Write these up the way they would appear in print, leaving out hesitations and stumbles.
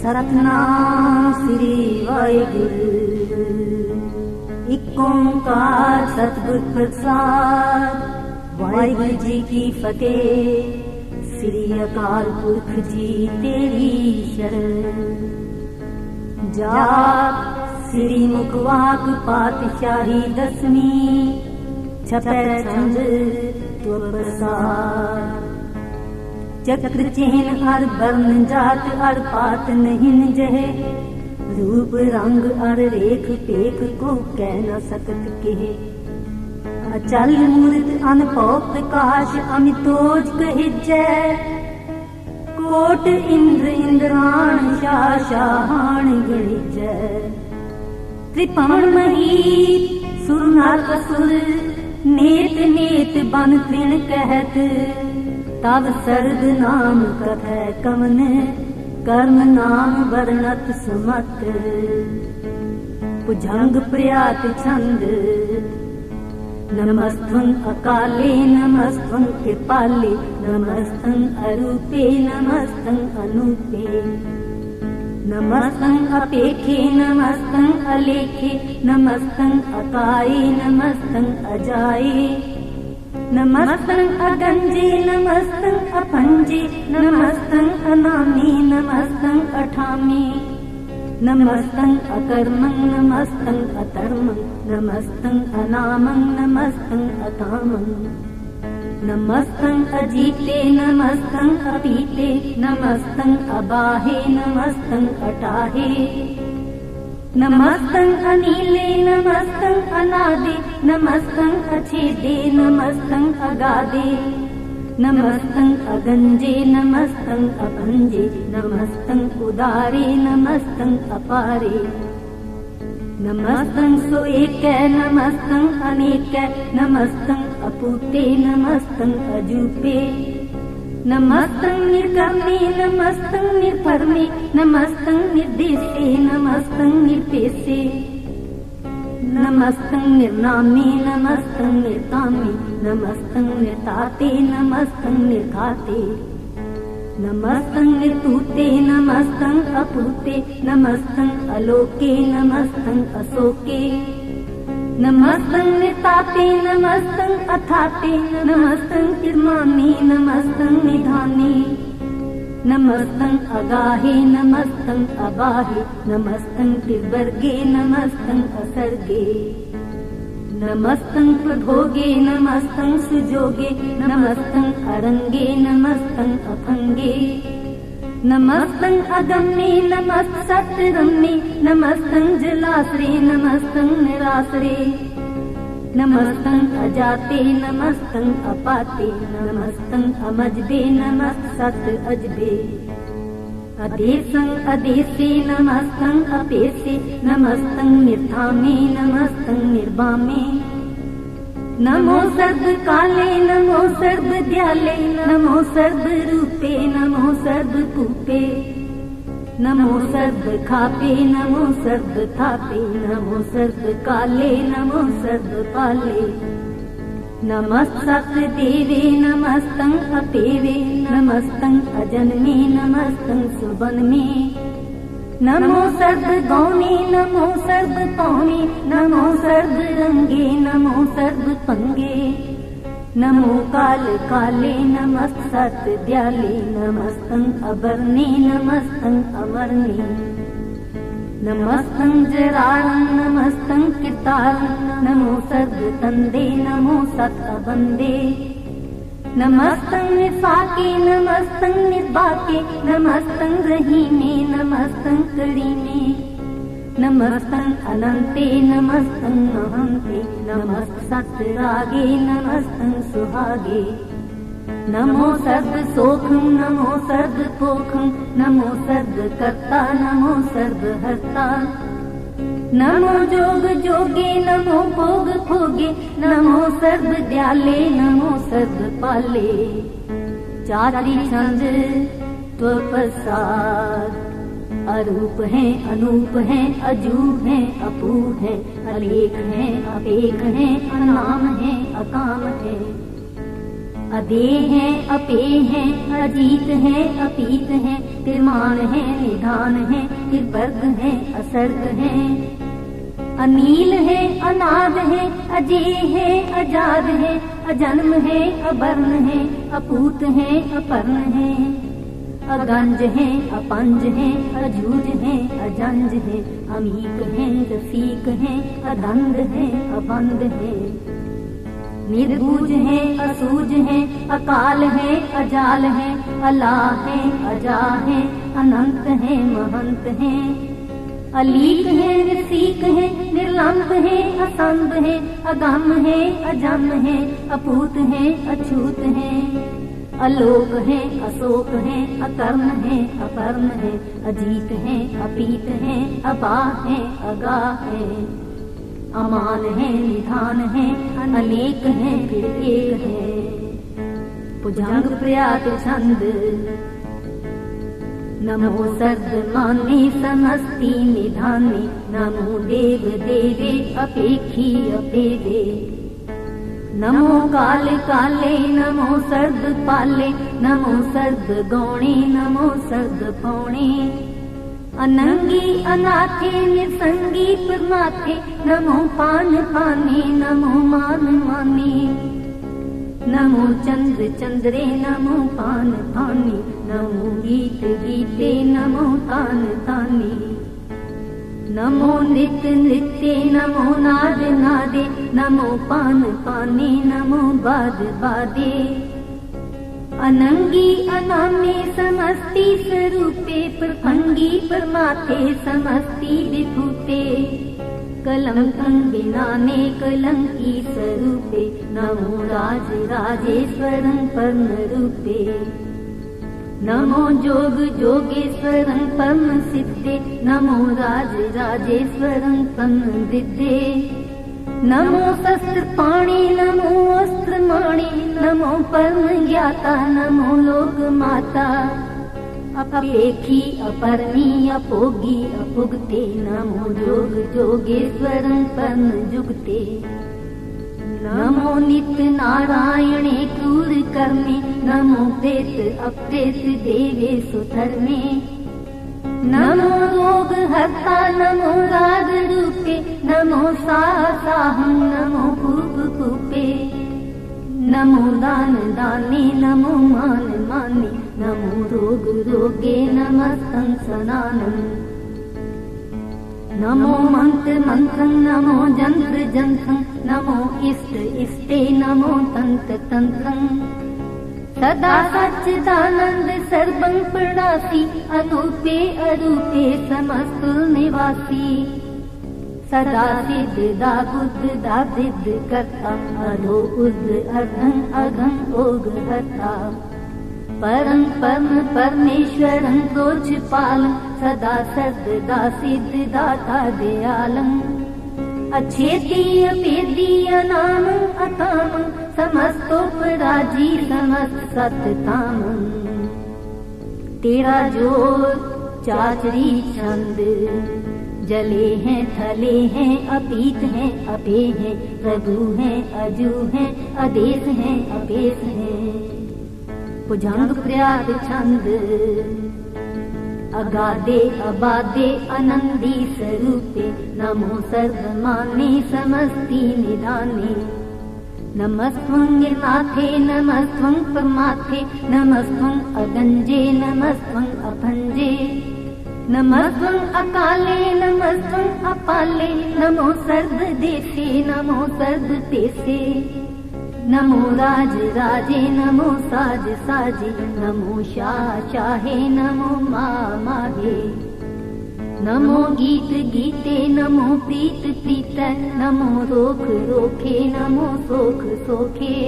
सतनाम श्री वाहिगुरु। एक ओंकार सतगुर प्रसाद। वाहिगुरु जी की फतेह। श्री अकाल पुरख जी तेरी शरण। जाप श्री मुखवाक पातशाही दसवीं। छपै छंद तुअ प्रसाद। चक्र चेहन हर वर्ण जात हर पात नहीं जहे। रूप रंग अर रेख पेख को कह न सकत केहे। अचल मूर्त अनभव प्रकाश अमितोज कहिजै। कोट इंद्र इंद्राण शाह शाहान गणिजै। त्रिभुवन महीत सुर नर असुर नेत नेत बन तृण कहत। तब सरद नाम कथै कवन कर्म नाम वर्णत सुमत। भुजंग प्रयात छंद। नमस्तुं अकाले नमस्तुं कृपाले नमस्तुं अरूपे नमस्तुं अनूपे। नमस्तुं अपेखे नमस्तुं अलेखे नमस्तुं अकाये नमस्तुं अजाये। नमस्तुं अगंजे नमस्तुं अपंजे नमस्तुं अनामे नमस्तुं अठामे। नमस्तुं अकर्मं नमस्तुं अतर्मं नमस्तुं अनामं नमस्तुं अकामं। नमस्तुं अजीते नमस्तुं अपीते नमस्तुं अबाहे नमस्तुं अटाहे। नमस्तुं अनीले नमस्तुं अनादे नमस्तुं अछेदे नमस्तुं अगादे। नमस्तुं अगंजे नमस्तुं अपंजे नमस्तुं उदारे नमस्तुं अपारे। नमस्तुं सोएकै नमस्तुं अनेकै नमस्तुं अपूते नमस्तुं अजूपे। नमस्तुं निर्गमे नमस्तुं निर्भरमे नमस्तुं निर्देशे नमस्तुं निर्पेशे। नमस्तुं निर्नामे नमस्तुं निर्कामे नमस्तुं निर्ताते नमस्तुं निर्घाते। नमस्तुं निर्तूते नमस्तुं अपूते नमस्तुं अलोके नमस्तुं अशोके। नमस्तुं निताते नमस्तुं अथाते नमस्तुं निर्माणे नमस्तुं निधाने। नमस्तुं अगाहे नमस्तुं अबाहे नमस्तुं त्रिवर्गे नमस्तुं असर्गे। नमस्तुं प्रभोगे नमस्तुं सुजोगे नमस्तुं अरंगे नमस्तुं अभंगे। नमस्तुं अगम्ये नमस्तरम्ये नमस्तुं जलाश्रे नमस्तुं निराश्रे। नमस्तुं अजाते नमस्तुं अपाते नमस्तुं अमजबे नमस्तत अजबे। अदेशं अदेशे नमस्तुं अपेशे नमस्तुं निर्धामे नमस्तुं निर्वामे। नमो सर्व काले नमो सर्व दयाले नमो सर्व रूपे नमो सर्व भूपे। नमो सर्व खापे नमो सर्व थापे नमो सर्व काले नमो सर्व पाले। नमस्तक देवे नमस्तं अपेवे नमस्तं अजन्मे नमस्तं सुबन्मे। नमो सर्व गौणे नमो सर्व पौणे नमो सर्व रंगे नमो सर्व पंगे। नमो काल काले नमस्तत दयाले नमस्तं अबरने नमस्तं अमरने। नमस्तं जराणं नमस्तं कृतालं नमो सर्व तंदे नमो सत अबंदे। नमस्तं निफाके नमस्तं निर्बाके नमस्तं रहीमे नमस्तं करीमे। नमस्तं अनंते नमस्तं अहंते नमस्तत रागे नमस्तं सुहागे। नमो सर्व सोखं नमो सर्व पोखं नमो सर्व कर्ता नमो सर्व हर्ता। नमो जोग जोगे नमो भोग भोगे नमो सर्व दयाले नमो सर्व पाले। चारि छंद तुअ प्रसाद। अरूप है अनूप है अजूब है अपूर्व है अलेख है अपेख है अनाम है अकाम है। अदेह हैं अपेय हैं, अजीत हैं अपीत हैं, निर्माण हैं निधान हैं, निर्वर्ग हैं असर्ग हैं, अनील है अनाद है, अजेय है अजाद है, अजन्म है अवर्ण है, अपूत है अपर्ण है, अगंज है अपंज है, अजूज है अजंज है, अमीक है रफीक है, अदंड है अबंद है, निर्बूज है असूज है, अकाल है अजाल है, अला है अजा है, अनंत है महंत है, अलीक है रसीक है, निर्लंब है असंभ है, अगम है अजम है, अपूत है अछूत है, अलोक है अशोक है, अकर्ण है अपर्ण है, अजीत है अपीत है, अबा है अगा है, अमान है निधान है, अनेक है फिर एक है। भुजंग प्रयात छंद। नमो सर्वमाने समस्ति निधाने, नमो देव देवे अपेक्षी अपेदे, नमो काल काले नमो सर्व पाले, नमो सर्व गौणे नमो सर्व पौणे, अनंगी अनाथे निसंगी परमाथे, नमो पान पाने नमो मान माने, नमो चंद्र चंद्रे नमो पान पाने, नमो गीत गीते नमो तान ताने, नमो नृत्य नृत्ये नमो नाद नादे, नमो पान पाने नमो बाद बादे, अनंगी अनामे समस्ति स्वरूपे, प्रपंगी परमाथे समस्ति विभूते, कलंकं विनाने कलंकी स्वरूपे, नमो राज राजेश्वरं पर्ण रूपे, नमो जोग जोगेश्वरं परम सिद्धे, नमो राज राजेश्वरं परम विद्ये, नमो शस्त्र पाणि नमो अस्त्र माणि, नमो परम ज्ञाता नमो लोक माता, अपेक्षी अपरमी अपोगी अपुगते, नमो जोग जोगेश्वरं परम जुगते, नमो नित्य नारायणे क्रूर कर्मे, नमो प्रेत अप्रेत देवे सुधर्मे, नमो रोग हर्ता नमो राग रूपे, नमो साहं नमो कूप कूपे, नमो दान दाने नमो मान माने, नमो रोग रोगे नमस्तं सनानं, नमो मंत्र मंत्रं नमो जंत्र जंत्रं, नमो इष्ट इष्टे नमो तंत्र तंत्रं, सदा सच्चिदानंद सर्वं प्रणासी, अरूपे अरूपे समस्तुल निवासी, सदा सिद्ध दा बुद्ध दा सिद्ध कर्ता, अधो उद्ध अर्धं अघं ओग हर्ता, परं परम परमेश्वरं प्रोच्पालं, सदा सर्वदा सिद्ध दाता दयालं, अच्छेती अपेदी अनामं अकामं, समस्तोपराजी समस्त सततामं, तेरा जोर चाचरी छंद, जले हैं थले हैं अपीत हैं अपेय हैं, प्रभु हैं अजू हैं अदेश हैं अपेश हैं। भुजंग प्रयाग छंद। अगाधे अबाधे अनंदी स्वरूपे, नमो सर्वमाने समस्ति निधाने, नमस्त्वं गिरनाथे नमस्त्वं परमाथे, नमस्त्वं अगंजे नमस्त्वं अभंजे, नमस्त्वं अकाले नमस्त्वं अपाले, नमो सर्वदेशे नमो सर्वदेशे, नमो राज राजे नमो साज साजे, नमो शाह शाहे नमो माहे, नमो गीत गीते नमो प्रीत प्रीत, नमो रोख रोखे नमो सोख सोखे,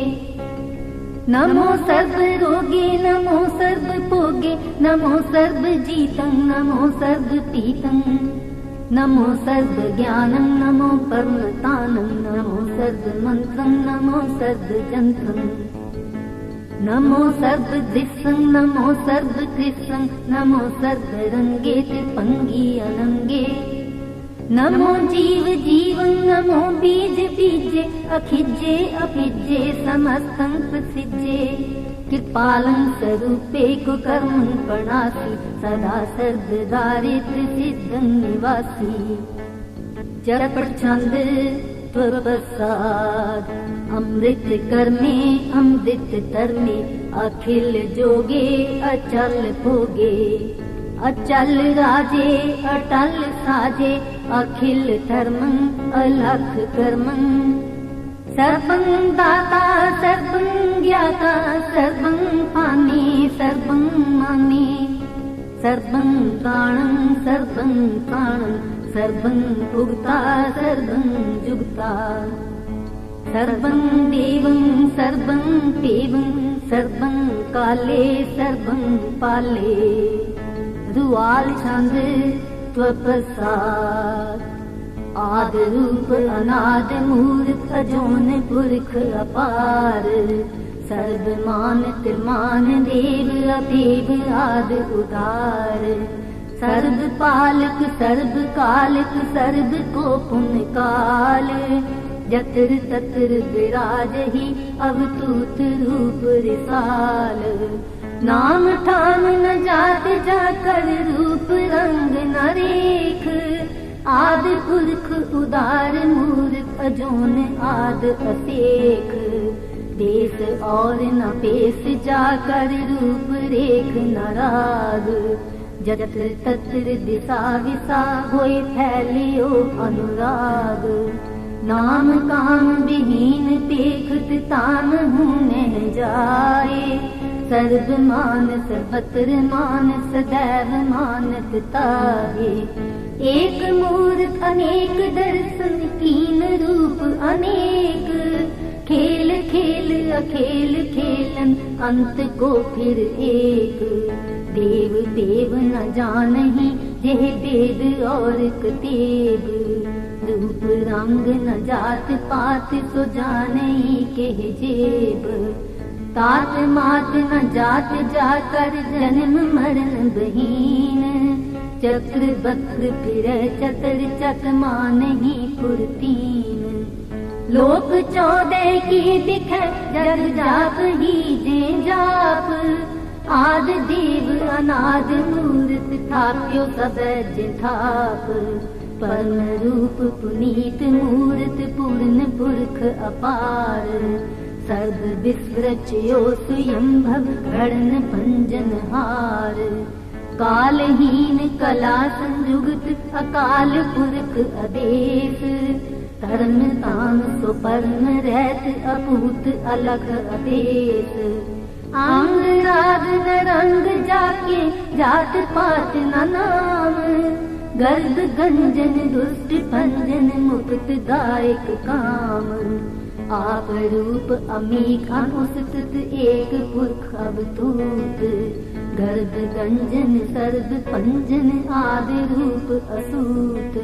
नमो सर्व रोगे नमो सर्व भोगे, नमो सर्व जीतं नमो सर्व पीतं, नमो सर्व ज्ञानं नमो परमतानं, नमो सर्व मंत्रं नमो सर्व जंत्रं, नमो सर्व दृश्यं नमो सर्व कृष्णं, नमो सर्व रंगे त्रिपंगी अनंगे, नमो जीव जीवं नमो बीज बीजे अखिजे अभिजे समस्तं प्रसिजे कृपालं स्वरूपे कुकर्मं प्रणासी सदा सर्वदारिद्र्य सिद्धं निवासी चरपट छंद त्वप्रसाद अमृत कर्मे अमृत तरमे अखिल जोगे अचल भोगे अचल राजे अटल साजे अखिल धर्मं अलख कर्मं सर्वं दाता सर्वं ज्ञाता सर्वं पाने सर्वं माने सर्वं प्राणं सर्वं प्राणं सर्वं भुक्ता सर्वं जुक्ता सर्वं देवं सर्वं देवं सर्वं काले सर्वं पाले दुआल छंद त्वप्रसाद आद रूप अनाद मूर्त अजोन पुरख अपार सर्वमान तिरमान देव अदेव आद उदार सर्व पालक सर्व कालक सर्व को पुण्य काल जतर ततर विराजहि अवतूत रूप रिसाल नाम ठाम न जात जाकर रूप रंग न रेख आद पुरख उदार मूर्त अजोन आद असेख देश और न पेश जाकर रूप रेख न राग जत्र तत्र दिशा विसा होए फैलियो अनुराग नाम काम विहीन देखत तान हूँ न जाए सर्व मानस भत्र मानस सदैव मानत ताहे एक मूर्त अनेक दर्शन कीन रूप अनेक खेल खेल अखेल खेलन अंत को फिर एक देव देव न जानहि जेह वेद और कतेब रूप रंग न जात पात सो जानहि केह जेब तात मात न जात जाकर जन्म मरण बहीन चक्र बक्र फिर चतर चकमा नहीं फुर्तीन लोक 14 की दिख जग जाप ही जे जाप आद देव अनाद मूर्त थाप्यो सब थाप परम रूप पुनीत मूर्त पूर्ण पुरख अपार सर्व विस्मृत्यो स्वयं भव गणन भंजन हार कालहीन कला संयुक्त अकाल पुरख आदेश धर्म तान सो परम रहत अपूत अलग आदेश अंग राग न रंग जाके जात पात न नाम गर्द गंजन दुष्ट भंजन मुक्त दायक काम आप रूप अमीक अनुसृत एक पुरख अवधूत गर्द गंजन सर्व पंजन आदि रूप असूत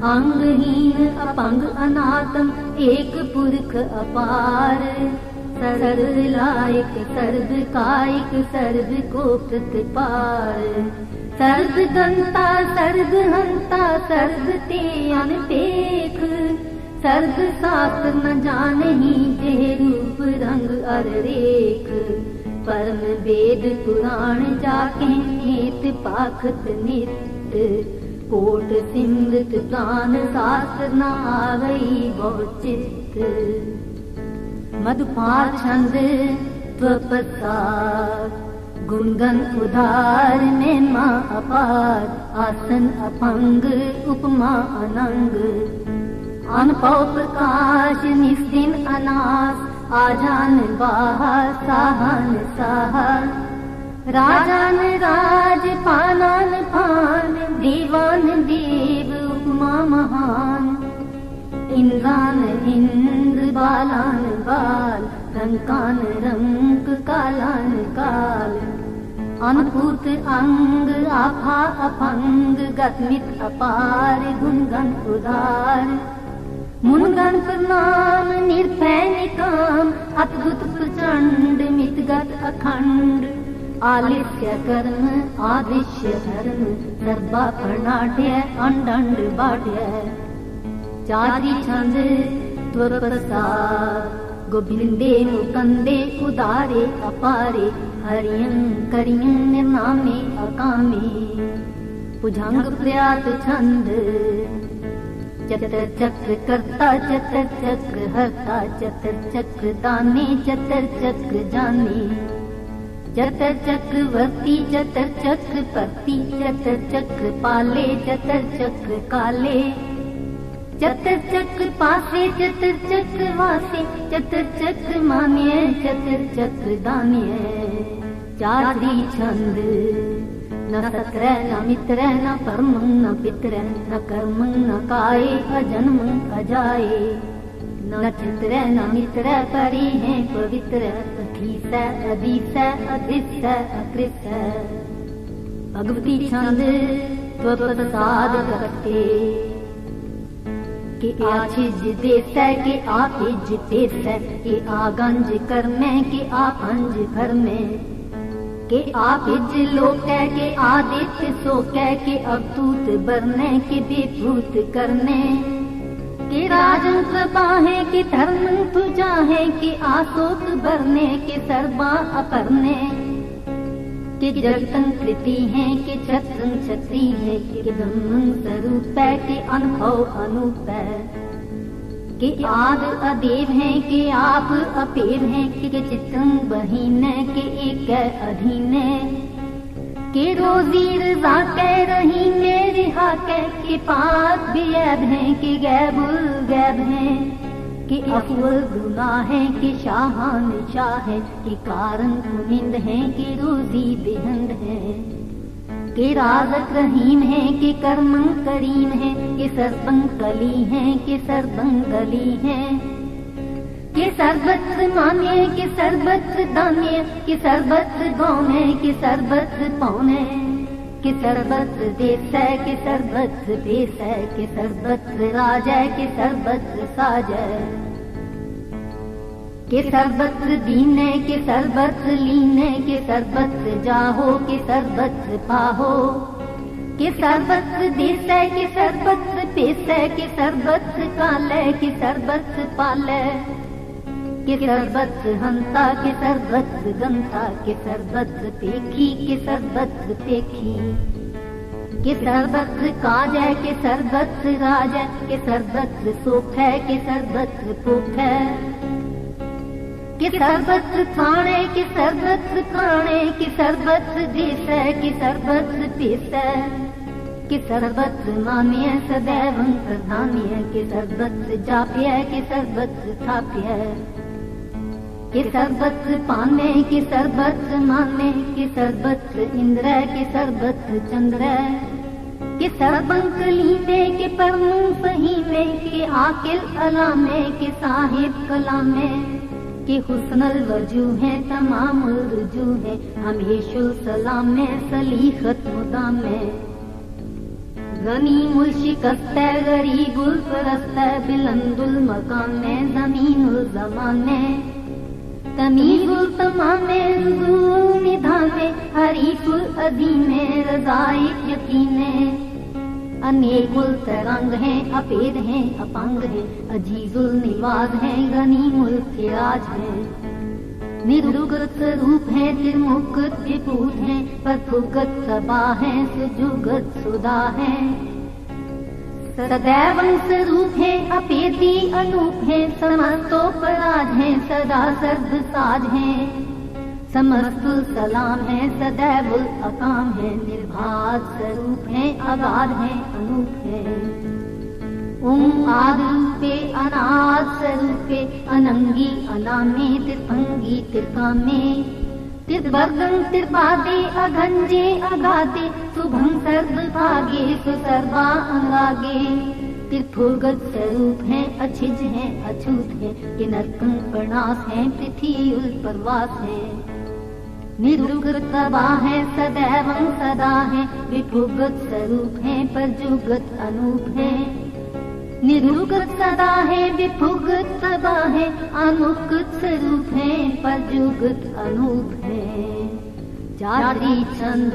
अंगहीन अपंग अनाथम एक पुरख अपार सर्व लायक सर्व कायिक सर्व को प्रतिपार सर्व गंता सर्व हंता सर्व ते अनपेख सर्व शास्त्र न जानहि जे रूप रंग अर रेख परम वेद पुराण जाके नेत पाखत नित कोट सिमृत प्राण शास्त्र न आवई बहुचित मधुपार छंद त्वप्रसाद गुणगन उदार महिमा अपार आसन अपंग उपमा अनंग अनपव प्रकाश निस्दिन अनास आजान बाहर साहन साहा राजान राज पानान पान देवान देव उपमा महान इंद्रान इंद्र बालान बाल रंकान रंक कालान काल अनपूत अंग आभा अपंग गतमित अपार गुणगन उदार मुनगन प्रणाम निर्भय निकाम अद्भुत प्रचंड मितगत अखंड आलिस्य कर्म आदिश्य धर्म सर्वा प्रणाट्य अंडंड बाट्य चारि छंद त्वप्रसाद गोविंदे मुकंदे उदारे अपारे हरियं करियं निर्नामे अकामे पुजंग प्रयात छंद चतर चक्र कर्ता चतर चक्र हर्ता चतर चक्र दाने चतर चक्र जाने चतर चक्र वर्ती चतर चक्र पति चतर चक्र पाले चतर चक्र काले चतर चक्र पासे चतर चक्र वासे चतर चक्र मान्य चतर चक्र दान्य चारि छंद न सत्र न मित्र न परम न पित्र न कर्म न काय अजन्म अजाए न चित्र न मित्र परि है पवित्र अधीस अधीस अधीस अकृत भगवती छंद त्वप्रसाद करते के आछिज देश के आपिज पेश के आगंज कर्मे के आपंज भर में के आपिज लोक के आदित्य सोक के अवधूत बरने के विभूत करने के राजन कृपा है के धर्म तुझा है के आशोक बरने के सर्वा अपरने के जगतन कृति है के छत्रं छत्री है के ब्रह्म स्वरूप है के अनुभव अनूप है के आद अदेव है के आप अपेव है के चित्रं बहीन के एक अधीन के रोजी रजा कह रही मेरे हाथ के पाक बेअब है के गैबुल गैब है कि अफुल गुनाह है कि शाहान शाह है कि कारण कुनिंद है कि रोजी बेहंद है कि राजक रहीम है कि कर्मं करीम है कि सर्वं कली है कि सर्वं गली है कि सर्वत्र मान्य कि सर्वत्र दान्य कि सर्वत्र गौने कि सर्वत्र पौने कि सर्वत्र देश है कि सर्वत्र देश है कि सर्वत्र राज है कि सर्वत्र साज है कि सर्वत्र दीन है कि सर्वत्र लीन है कि सर्वत्र जाहो कि सर्वत्र पाहो कि सर्वत्र देश है कि सर्वत्र पेश है कि सर्वत्र काल है कि सर्वत्र पाल है कि सर्वत्र हंता कि सर्वत्र गंता कि सर्वत्र पेखी कि सर्वत्र पेखी कि सर्वत्र काज है कि सर्वत्र राज है कि सर्वत्र सुख है कि सर्वत्र पुख है कि सर्वत्र खाणे कि सर्वत्र खाणे कि सर्वत्र देश है कि सर्वत्र पेश है कि सर्वत्र मान्य सदैव प्रधान्य कि सर्वत्र जाप्य कि सर्वत्र थाप्य कि सर्वत्र पाने कि सर्वत्र माने कि सर्वत्र इंद्र कि सर्वत्र चंद्र कि सर्वंक लीने कि परम सही में कि आकिल अलामे कि साहिब कलामे कि हुस्नल वजू है तमाम रुजू है हमेशुल सलाम में सलीखत मुदाम में गनी मुशिकस्त गरीबुल परस्त बिलंदुल मकाम में जमीनुल जमाने तमीजुल तमामे रुजूल निधाने हरीफुल अदीमे रज़ाई यकीने अनेकुल तरंग हैं अपेद हैं अपंग हैं अजीजुल निवाज हैं गनीमुल फिराज हैं निर्दुगत रूप हैं त्रिमुखत विभूत हैं परफुगत सबा हैं सुजुगत सुधा हैं सदैव स्वरूप है अपेदी अनूप है समस्तोपराज है सदा सर्व साज है समस्तुल सलाम है सदैवुल अकाम है निर्भाग स्वरूप है अगाध है अनूप है आद रूपे अनाद स्वरूपे अनंगी अनामे त्रिभंगी त्रिकामे त्रिवर्गं त्रिपादे अघंजे अगाधे शुभं सर्वभागे सुसर्वा अंगागे त्रिभुगत स्वरूप है अछिज है अछूत है कि नरकं प्रणास है पृथ्वी परवास है निर्दुगत सबा है सदैवं सदा है विभुगत स्वरूप है परजुगत अनूप है निरुगत सदा है विभुगत सबा है अनुगत स्वरूप है परजुगत अनूप है जादरी छंद।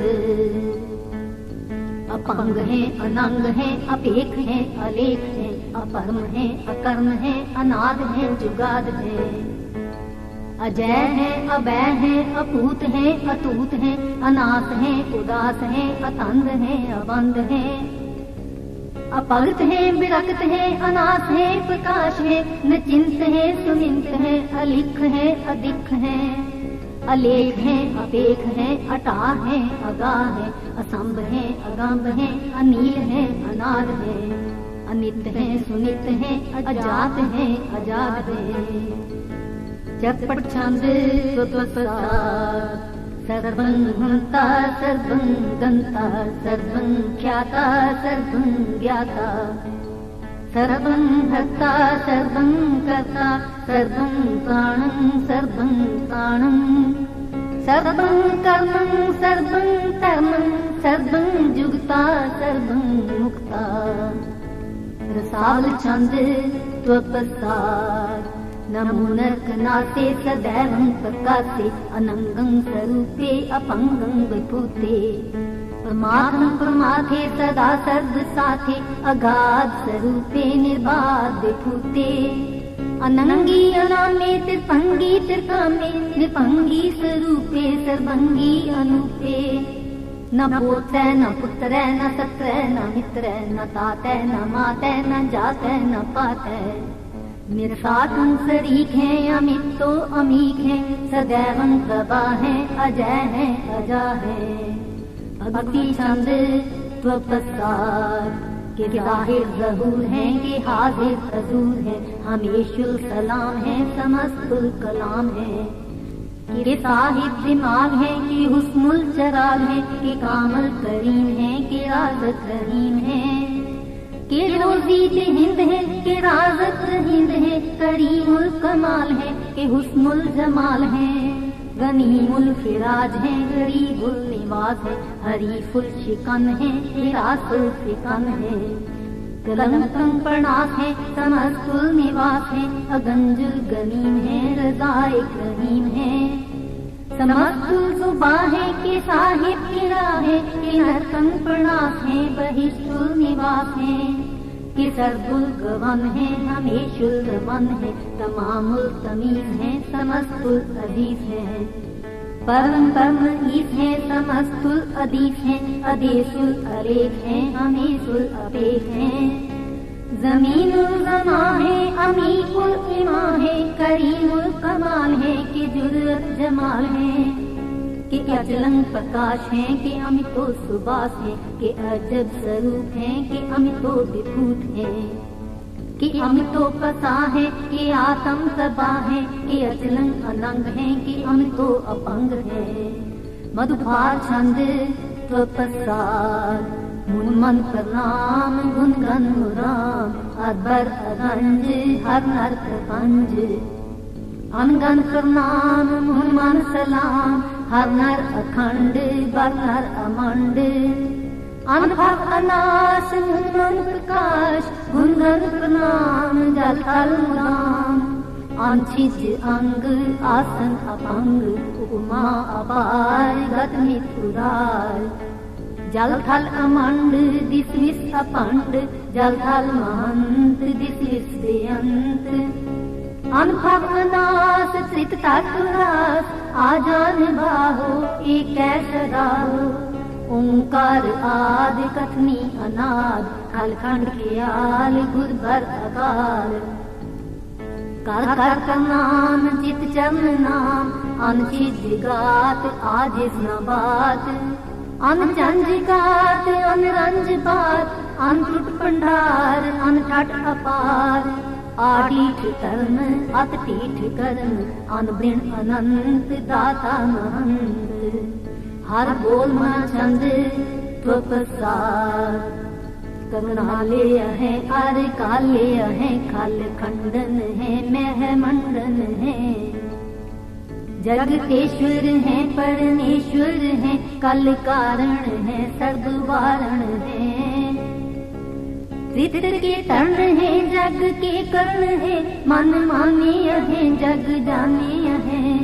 अपंग है, अनंग है, अपेख है, अलेख है, अपरम है, अकर्म है, अनाद है, जुगाद है। अजय है, अभय है, अपूत है, अतूत है, अनाथ है, उदास है, अतंग है, अबंध है। अपगत है, विरक्त है, अनाथ है, प्रकाश है, निचिंत है, सुनिंत है, अलिख है, अधिक है। अलेख है, अपेख है, अटा है, अगा है, असंभ है, अगंभ है, अनील है, अनाद है। अनित है, सुनित है, अजात है, अजात है। चटपट छंद सर्वं हंता सर्वं गंता सर्वं ख्याता सर्वं ज्ञाता सर्वं हर्ता सर्वं कर्ता सर्वं प्राणं सर्वं प्राणं सर्वं कर्मं सर्वं कर्मं सर्वं जुगता सर्वं मुक्ता। रसाल छंद त्वप्रसाद नमो नरकनाथे सदैवं प्रकाशे अनंगं स्वरूपे अपंगं विभूते। परमात्म प्रमाथे सदा सर्व साथे अगाध स्वरूपे निर्बाध विभूते। अनंगी अनामे त्रिपंगी त्रिकामे निपंगी स्वरूपे सर्वंगी अनूपे। न पोत्र न पुत्र न सत्र न मित्र न तात न मात न जात न पात। मेरे साथ शरीक है, अमित तो अमीक है, सदैवं प्रभा है, अजय है, अजा है। भक्ति छंद त्वप्रसाद के जाहिर ज़हूर है, के हाजिर हजूर है, हमेशुल सलाम है, समस्तुल कलाम है। के साहिब दिमाग है, के हुस्नुल चराग है, के कामल करीम है, के राज़त रहीम है। के रोज़ी हिंद है, के राज़त हिंद है, करीमुल कमाल है, के हुस्नुल जमाल है। गनीमुल फिराज है, गरीबुल निवाज है, हरीफुल शिकन है, हिरासुल फिकन है। कलंकं प्रणास है, समस्तुल निवास है, अगंजुल गनीम है, रज़ाए करीम है। समस्तुल सुबा है, के साहिब किरा है, के नरकं प्रणास है, बहिष्ठुल निवास है। के सर्वुल गवन है, हमेशुल रमन है, तमामुल तमीज है, समस्तुल अदीस है। परम परम ईस है, समस्तुल अदीस है, अदेशुल अलेख है, हमेशुल अपेख है। जमीनुल जमा है, अमीकुल इमा है, करीमुल कमाल है, के जुर्रत जमाल है। के अचलं प्रकाश है, के अमितो सुबास है, के अजब स्वरूप है, के अमितो विभूत है। के अमितो पसा है, के आत्म सबा है, के अचलं अनंग है, के अमितो अपंग है। मधुपाल छंद त्वप्रसाद मुन मन प्रणाम गुण गण राम। अकबर अगंज हर नर प्रपंच अनगन प्रणाम मुन मन सलाम। हर नर अखंड बर नर अमंड अनुभव अनास मुन मन प्रकाश। गुण गण प्रणाम जल थल मुदाम। अनछिज अंग आसन अपंग उपमा अपार गत मित उदार। जल थल अमंड दिस विस अपंड जल थल महंत दिस विस बेअंत। अनुभव अनास त्रित तत्वरास आजान बाहो एक सदाहो। ओंकार आदि कथनी अनाद खलखंड के आल गुर भर अकाल। कर कर का नाम चित चरण नाम अनचिज गात आजिज न बात। अनचंज गात अनरंज बात अनटुट भंडार अनठट अपार। आडीठ कर्म अतटीठ कर्म अनबृण अनंत दाता महंत। हर बोल मन छंद त्वप्रसाद। करुणालय है अर कालय है खल खंडन है मह मंडन है। जगतेश्वर है परमेश्वर है कल कारण है सर्व वारण है। त्रित के तरण है जग के करण है मन माने है जग जाने है।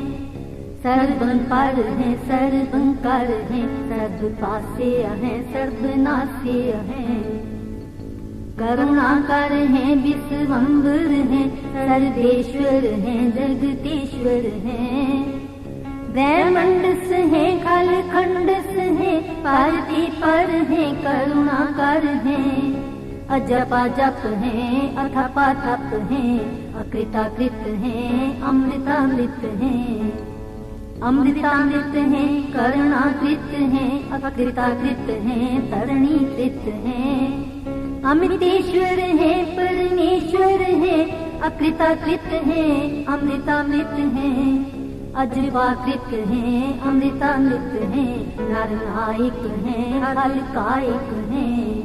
सर्वंपर है सर्वंकर है, सर्व पासे है सर्वनाशे है। करुणाकर है विश्वम्बर है, सर्वेश्वर है जगतेश्वर है। ब्रह्मंडस है खलखंडस है, पारती पर है करुणाकर है। अजपा जप है अथपा तप है, अकृताकृत है अमृतामृत है। अमृतामृत है करुणाकृत है, अकृताकृत है तरणीकृत है। अमृतेश्वर है परमेश्वर है, अकृताकृत है अमृतामृत है। अजवाकृत है अमृतामृत है, नरनायक है हलकायक है।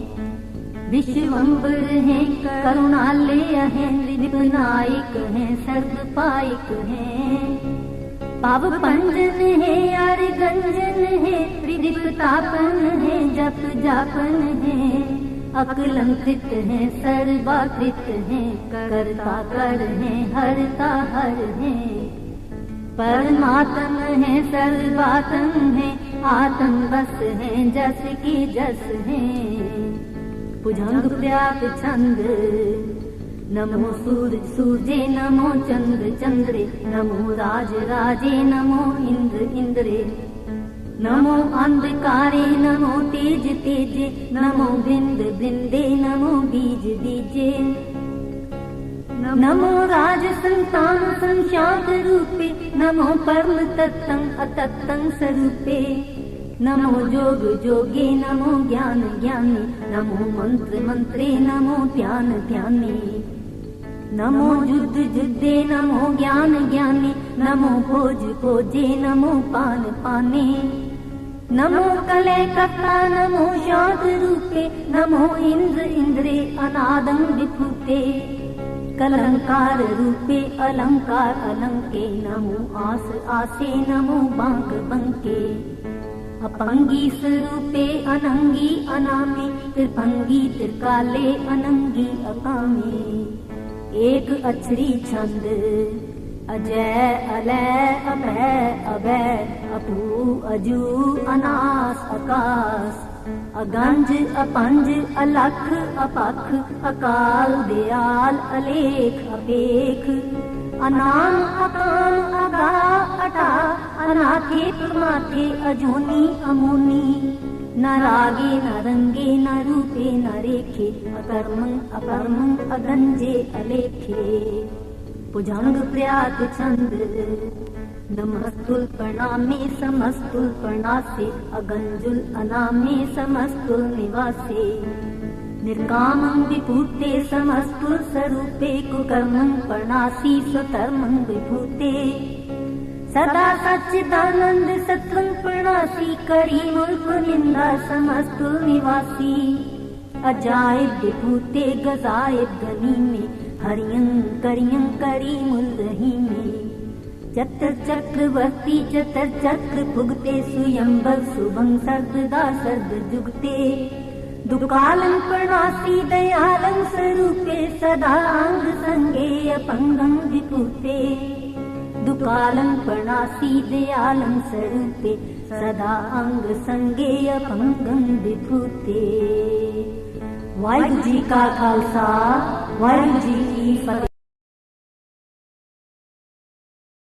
विश्वम्बर है करुणालय है, विनायक है सर्वपायक है। पाव पंजन है यार गंजन है, त्रिदीपतापन है जप जापन है। अकलंकृत है सर्वाकृत है, करता कर है हरता हर है। परमात्म है सर्वात्म है, आत्म बस है जस की जस है। भुजंग व्याप छंद नमो सूरज सूर्ये, नमो चंद्र चंद्रे, नमो राज राजे, नमो इंद्र इंद्रे। नमो अंधकारे नमो तेज तेजे, नमो बिंद बिंदे, नमो बीज बीजे। नमो राज संतान संशांत रूपे, नमो परम तत्तं अतत्तं स्वरूपे। नमो जोग जोगे, नमो ज्ञान ज्ञानी, नमो मंत्र मंत्रे, नमो ध्यान ध्यानी। नमो युद्ध युद्धे, नमो ज्ञान ज्ञानी, नमो भोज भोजे, नमो पान पाने। नमो कलय कर्ता नमो शांत रूपे, नमो इंद्र इंद्रे अनादं विभूते। कलंकार रूपे अलंकार अलंके, नमो आस आसे, नमो बांक बंके। अपंगी स्वरूपे अनंगी अनामे, त्रिभंगी त्रिकाले अनंगी अकामे। एक अक्षरी छंद अजय अलय अभय अभय, अपू अजू अनास आकाश। अगंज अपंज अलख अपख, अकाल दयाल अलेख अपेख। अनाम अकाम अगा अटा, अनाथे प्रमाथे अजोनी अमोनी। न रागे न रंगे न रूपे न रेखे, अकर्मं अकर्मं अगंजे अलेखे। भुजंग प्रयात छंद नमस्तुल प्रणामे समस्तुल प्रणासे, अगंजुल अनामे समस्तुल निवासे। निर्कामं विभूते समस्तुल स्वरूपे, कुकर्मं प्रणासी स्वधर्मं विभूते। सदा सच्चिदानंद सत्वं प्रणासी, करी मुल्क निंदा समस्तुल निवासी। अजायब विभूते गजायब गनी में, हरियं करियं करी मुल रही में। चतर चक्रवर्ती चतर चक्र भुगते, सुयंबर सुभं सर्वदा सर्व जुगते। दुकालं प्रणासी दयालं स्वरूपे, सदा अंग संगे अपंगं विभूते। दुकालं प्रणासी दयालं स्वरूपे, सदा अंग संगे अपंगं विभूते। वाहिगुरु जी का खालसा वाहिगुरु जी की फतेह।